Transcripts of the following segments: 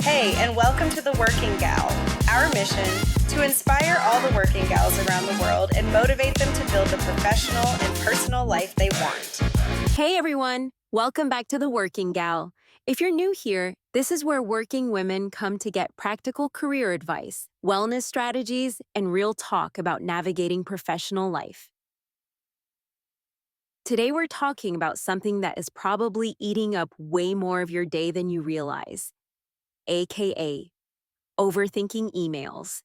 Hey, and welcome to The Working Gal. Our mission, to inspire all the working gals around the world and motivate them to build the professional and personal life they want. Hey everyone, welcome back to The Working Gal. If you're new here, this is where working women come to get practical career advice, wellness strategies, and real talk about navigating professional life. Today we're talking about something that is probably eating up way more of your day than you realize, aka overthinking emails.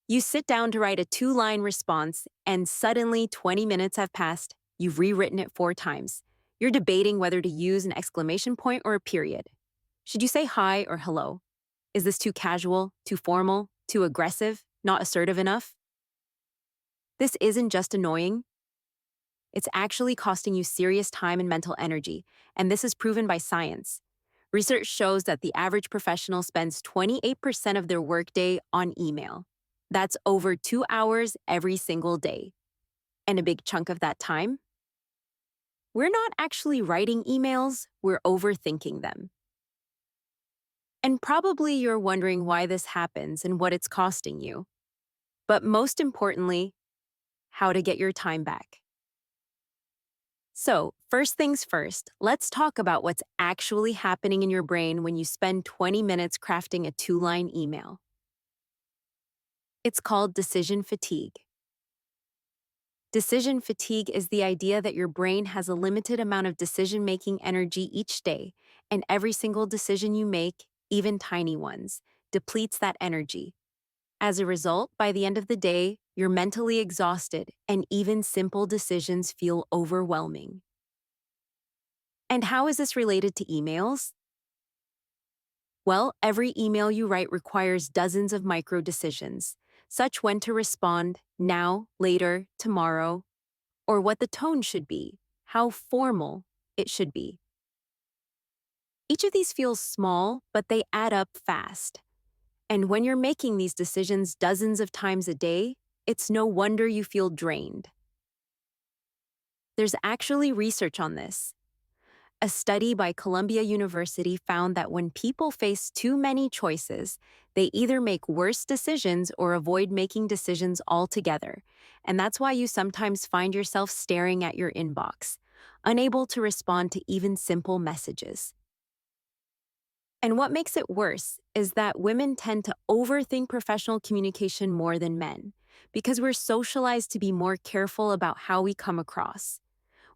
You sit down to write a 2-line response, and suddenly 20 minutes have passed. You've rewritten it 4 times. You're debating whether to use an exclamation point or a period. Should you say hi or hello? Is this too casual, too formal, too aggressive, not assertive enough? This isn't just annoying. It's actually costing you serious time and mental energy, and this is proven by science. Research shows that the average professional spends 28% of their workday on email. That's over 2 hours every single day. And a big chunk of that time? We're not actually writing emails, we're overthinking them. And probably you're wondering why this happens and what it's costing you. But most importantly, how to get your time back. So, first things first, let's talk about what's actually happening in your brain when you spend 20 minutes crafting a 2-line email. It's called decision fatigue. Decision fatigue is the idea that your brain has a limited amount of decision-making energy each day, and every single decision you make, even tiny ones, depletes that energy. As a result, by the end of the day, you're mentally exhausted, and even simple decisions feel overwhelming. And how is this related to emails? Well, every email you write requires dozens of micro decisions, such when to respond, now, later, tomorrow, or what the tone should be, how formal it should be. Each of these feels small, but they add up fast. And when you're making these decisions dozens of times a day, it's no wonder you feel drained. There's actually research on this. A study by Columbia University found that when people face too many choices, they either make worse decisions or avoid making decisions altogether. And that's why you sometimes find yourself staring at your inbox, unable to respond to even simple messages. And what makes it worse is that women tend to overthink professional communication more than men, because we're socialized to be more careful about how we come across.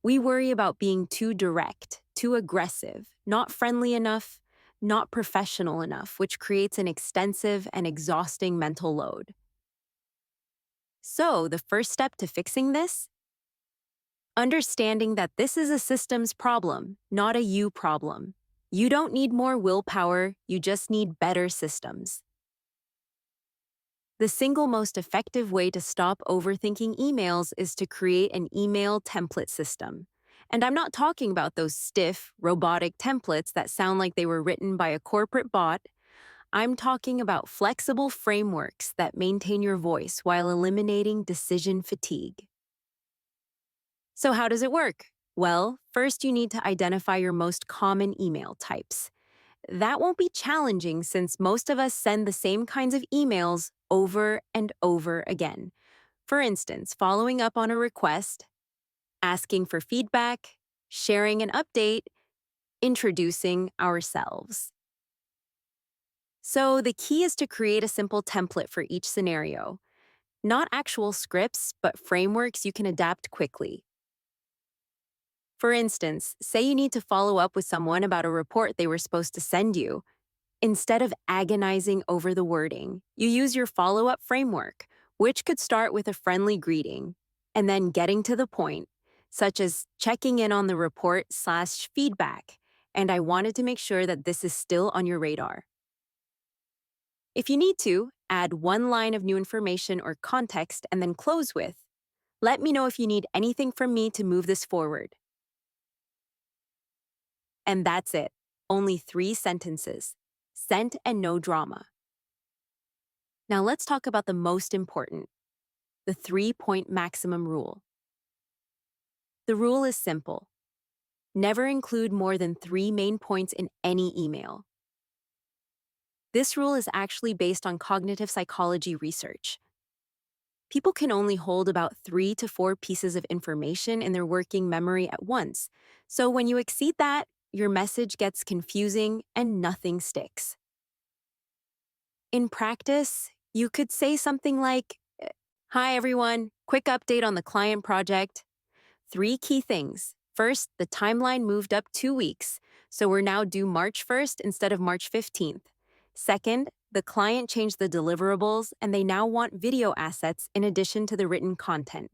We worry about being too direct, too aggressive, not friendly enough, not professional enough, which creates an extensive and exhausting mental load. So, the first step to fixing this? Understanding that this is a systems problem, not a you problem. You don't need more willpower, you just need better systems. The single most effective way to stop overthinking emails is to create an email template system. And I'm not talking about those stiff, robotic templates that sound like they were written by a corporate bot. I'm talking about flexible frameworks that maintain your voice while eliminating decision fatigue. So how does it work? Well, first you need to identify your most common email types. That won't be challenging since most of us send the same kinds of emails over and over again. For instance, following up on a request, asking for feedback, sharing an update, introducing ourselves. So the key is to create a simple template for each scenario. Not actual scripts, but frameworks you can adapt quickly. For instance, say you need to follow up with someone about a report they were supposed to send you. Instead of agonizing over the wording, you use your follow-up framework, which could start with a friendly greeting, and then getting to the point, such as checking in on the report/feedback, and I wanted to make sure that this is still on your radar. If you need to, add 1 line of new information or context and then close with, "Let me know if you need anything from me to move this forward." And that's it. Only 3 sentences. Sent and no drama. Now let's talk about the most important, the 3-point maximum rule. The rule is simple. Never include more than 3 main points in any email. This rule is actually based on cognitive psychology research. People can only hold about 3 to 4 pieces of information in their working memory at once. So when you exceed that, your message gets confusing and nothing sticks. In practice, you could say something like, "Hi everyone, quick update on the client project. 3 key things. First, the timeline moved up 2 weeks, so we're now due March 1st instead of March 15th. Second, the client changed the deliverables and they now want video assets in addition to the written content.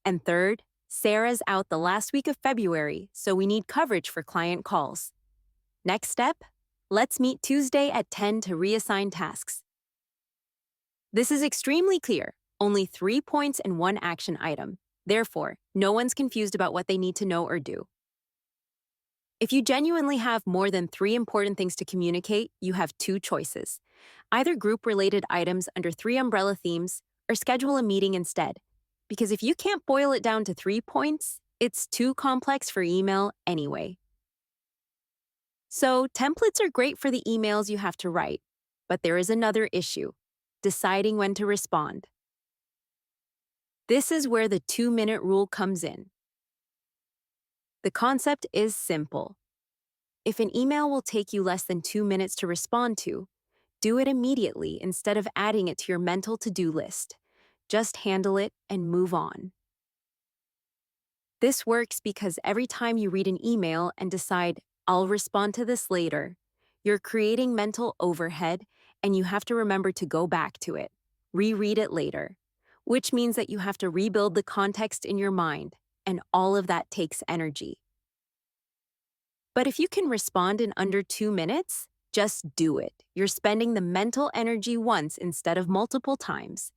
And third, Sarah's out the last week of February, so we need coverage for client calls. Next step, let's meet Tuesday at 10 to reassign tasks." This is extremely clear, only 3 points and 1 action item. Therefore, no one's confused about what they need to know or do. If you genuinely have more than 3 important things to communicate, you have 2 choices. Either group related items under 3 umbrella themes or schedule a meeting instead. Because if you can't boil it down to 3 points, it's too complex for email anyway. So, templates are great for the emails you have to write, but there is another issue: deciding when to respond. This is where the 2-minute rule comes in. The concept is simple. If an email will take you less than 2 minutes to respond to, do it immediately instead of adding it to your mental to-do list. Just handle it and move on. This works because every time you read an email and decide, "I'll respond to this later," you're creating mental overhead and you have to remember to go back to it, reread it later, which means that you have to rebuild the context in your mind, and all of that takes energy. But if you can respond in under 2 minutes, just do it. You're spending the mental energy once instead of multiple times.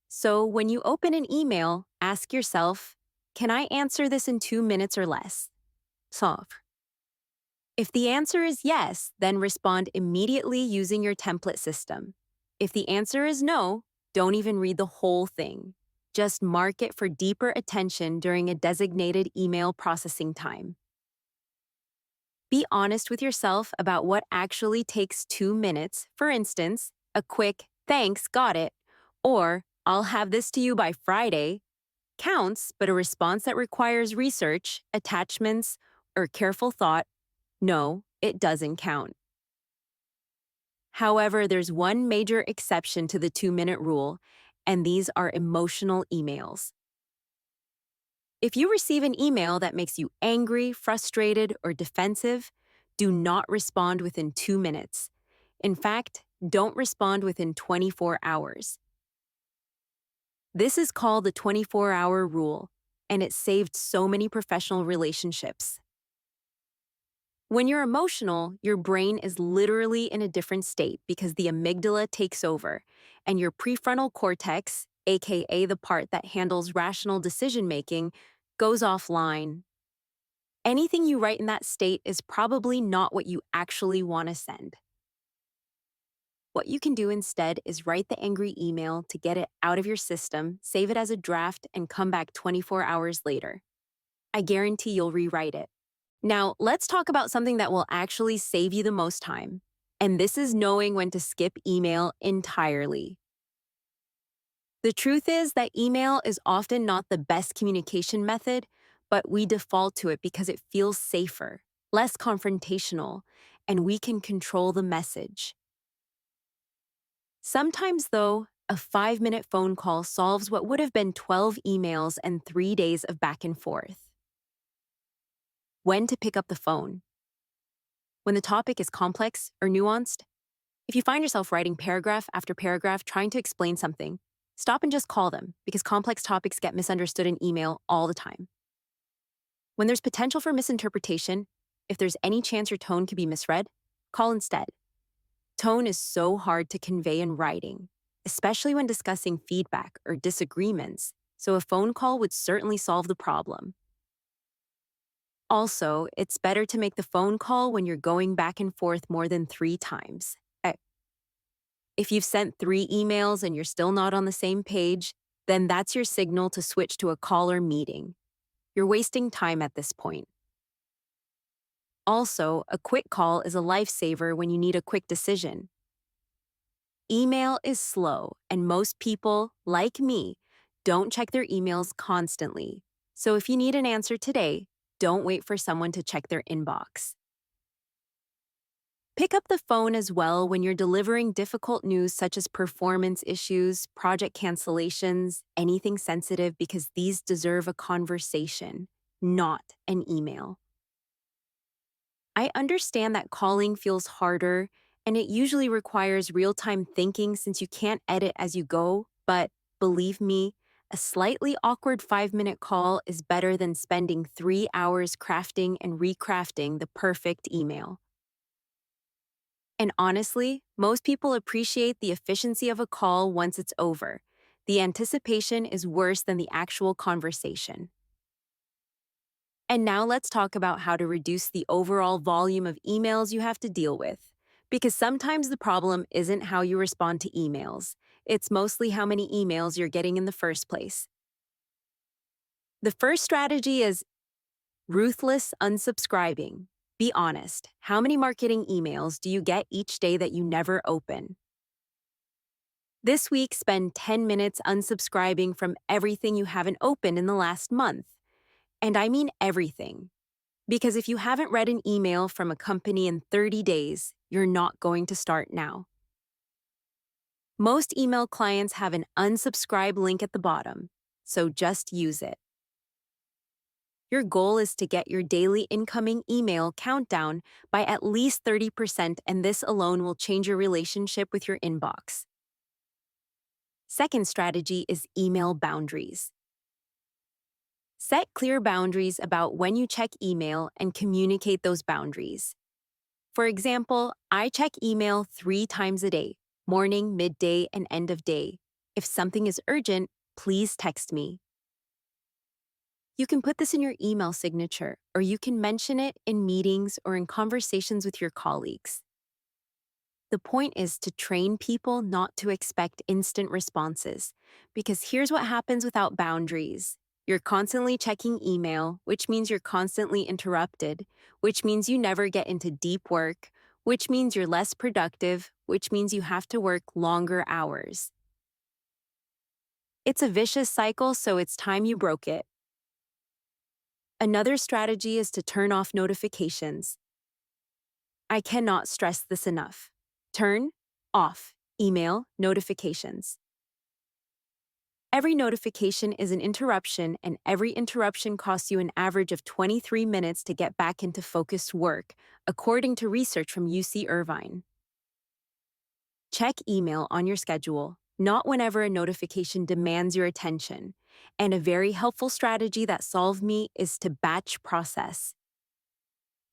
So when you open an email, ask yourself, "Can I answer this in 2 minutes or less?" Solve. If the answer is yes, then respond immediately using your template system. If the answer is no, don't even read the whole thing. Just mark it for deeper attention during a designated email processing time. Be honest with yourself about what actually takes 2 minutes. For instance, a quick "Thanks, got it," or "I'll have this to you by Friday" counts, but a response that requires research, attachments, or careful thought, no, it doesn't count. However, there's one major exception to the 2-minute rule, and these are emotional emails. If you receive an email that makes you angry, frustrated, or defensive, do not respond within 2 minutes. In fact, don't respond within 24 hours. This is called the 24-hour rule, and it saved so many professional relationships. When you're emotional, your brain is literally in a different state because the amygdala takes over, and your prefrontal cortex, aka the part that handles rational decision-making, goes offline. Anything you write in that state is probably not what you actually want to send. What you can do instead is write the angry email to get it out of your system, save it as a draft, and come back 24 hours later. I guarantee you'll rewrite it. Now, let's talk about something that will actually save you the most time. And this is knowing when to skip email entirely. The truth is that email is often not the best communication method, but we default to it because it feels safer, less confrontational, and we can control the message. Sometimes, though, a 5-minute phone call solves what would have been 12 emails and 3 days of back and forth. When to pick up the phone. When the topic is complex or nuanced, if you find yourself writing paragraph after paragraph trying to explain something, stop and just call them, because complex topics get misunderstood in email all the time. When there's potential for misinterpretation, if there's any chance your tone could be misread, call instead. Tone is so hard to convey in writing, especially when discussing feedback or disagreements, so a phone call would certainly solve the problem. Also, it's better to make the phone call when you're going back and forth more than 3 times. If you've sent 3 emails and you're still not on the same page, then that's your signal to switch to a call or meeting. You're wasting time at this point. Also, a quick call is a lifesaver when you need a quick decision. Email is slow, and most people, like me, don't check their emails constantly. So if you need an answer today, don't wait for someone to check their inbox. Pick up the phone as well when you're delivering difficult news such as performance issues, project cancellations, anything sensitive, because these deserve a conversation, not an email. I understand that calling feels harder, and it usually requires real-time thinking since you can't edit as you go, but believe me, a slightly awkward 5-minute call is better than spending 3 hours crafting and recrafting the perfect email. And honestly, most people appreciate the efficiency of a call once it's over. The anticipation is worse than the actual conversation. And now let's talk about how to reduce the overall volume of emails you have to deal with. Because sometimes the problem isn't how you respond to emails, it's mostly how many emails you're getting in the first place. The first strategy is ruthless unsubscribing. Be honest, how many marketing emails do you get each day that you never open? This week, spend 10 minutes unsubscribing from everything you haven't opened in the last month. And I mean everything. Because if you haven't read an email from a company in 30 days, you're not going to start now. Most email clients have an unsubscribe link at the bottom, so just use it. Your goal is to get your daily incoming email count down by at least 30%, and this alone will change your relationship with your inbox. Second strategy is email boundaries. Set clear boundaries about when you check email and communicate those boundaries. For example, I check email 3 times a day: morning, midday, and end of day. If something is urgent, please text me. You can put this in your email signature, or you can mention it in meetings or in conversations with your colleagues. The point is to train people not to expect instant responses, because here's what happens without boundaries. You're constantly checking email, which means you're constantly interrupted, which means you never get into deep work, which means you're less productive, which means you have to work longer hours. It's a vicious cycle, so it's time you broke it. Another strategy is to turn off notifications. I cannot stress this enough. Turn off email notifications. Every notification is an interruption, and every interruption costs you an average of 23 minutes to get back into focused work, according to research from UC Irvine. Check email on your schedule, not whenever a notification demands your attention. And a very helpful strategy that solved me is to batch process.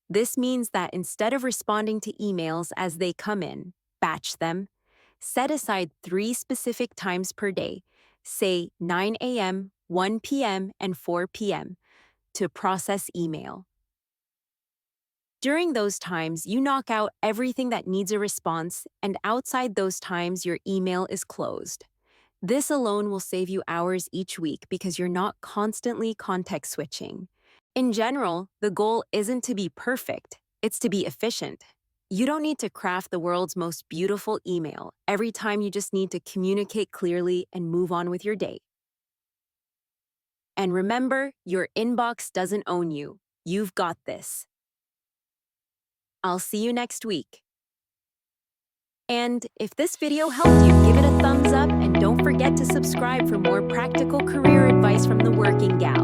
This means that instead of responding to emails as they come in, batch them. Set aside 3 specific times per day, say 9 a.m., 1 p.m., and 4 p.m., to process email. During those times, you knock out everything that needs a response, and outside those times, your email is closed. This alone will save you hours each week because you're not constantly context switching. In general, the goal isn't to be perfect, it's to be efficient. You don't need to craft the world's most beautiful email every time. You just need to communicate clearly and move on with your day. And remember, your inbox doesn't own you. You've got this. I'll see you next week. And if this video helped you, give it a thumbs up and don't forget to subscribe for more practical career advice from the Working Gal.